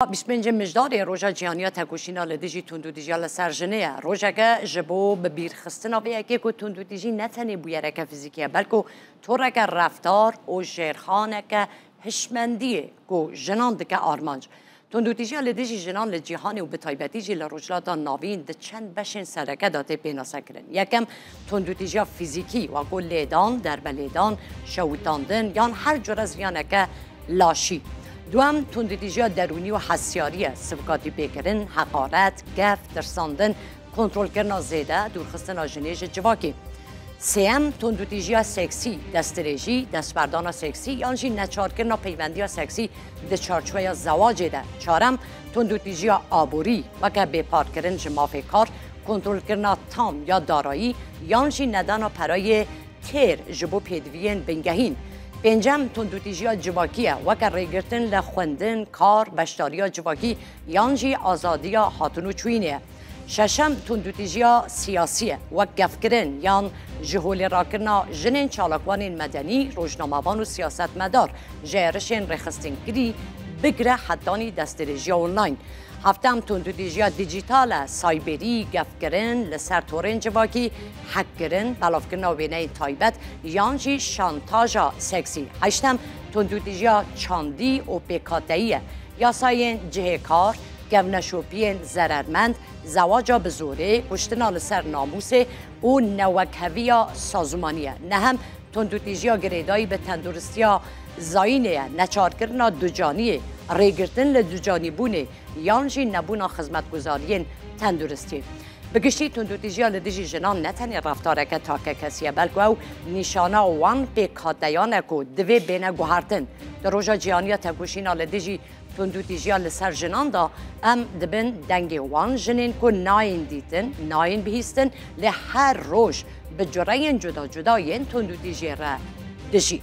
25 مجدار روژا جیانیا تکوشینا لدیجی تندودیجی لسرجنه روژا که جبو ببیر خستنا به یکی که تندودیجی نتنی بویره که فیزیکیه بلکه طوره که رفتار و جرخانه که هشمندیه که جنان دکه آرمانج تندودیجی لدیجی جنان لجیهانی و بتایبتیجی لروجلادا ناوین ده چند بشین سرکه داته بیناسه کرن یکم تندودیجی فیزیکی و که لیدان دربلیدان شوتاندن یان هر جور از یانه که لاشی دوام تندودیجی درونی و حسیاریه سبکاتی بکرن، حقارت، گف، ترساندن، کنترل کردن زیده، دورخستن آجنیج جواکی. سیم تندودیجی سکسی، دستریجی، دستبردان سکسی، یانجی نچار کردن پیوندی سکسی دچارچوی زواج ده. چهارم تندودیجی آبوری و که بپار کردن جمافه کار، کنترل کردن تام یا دارایی، یانجی ندان پرای تیر جبو پیدوین بنگهین. پنجم تندودیجی جواکیه و که ریگرتن لخوندن کار بشتاری جواکی یانجی آزادی هاتونو چوینه. ششم تندودیجی سیاسیه و گفکرن یان جهول راکرنا جنین چالاکوان مدنی روزنامه‌وان و سیاست مدار جهرشن رخستنگری بگره حدانی دستریجی آنلاین. هفتم تندودیجی دیجیتال سایبری گفکرن لسر تورن جواکی حک کردن بلافکرن وینه تایبت یانجی شانتاژ سکسی. هشتم تندودیجی چاندی و پیکاتهیه یاساین جهکار گونشوپین ضررمند زواجا به زوره کشتنا لسر ناموسه و نوکهویا سازمانیه. نهم تندودیجی گریدایی به تندرستیا زاینه نچار کردن دوجانیه ریگرتن لدوجانی بونه یانجی نبونا خدمتگزارین تندرستی. بگشتی تندودیجی لدیجی جنان نتنی رفتاره که تاکه کسیه بلکه او نشانه وان پیکاتیانه که دوی بینه گوهرتن. در روژا جیانیا تکوشینا لدیجی تندودیجی لسر جنان دا ام دبن دنگ وان جنین که ناین دیتن ناین بهیستن لهر روش به جرین جدا جدا ین تندودیجی را دجی.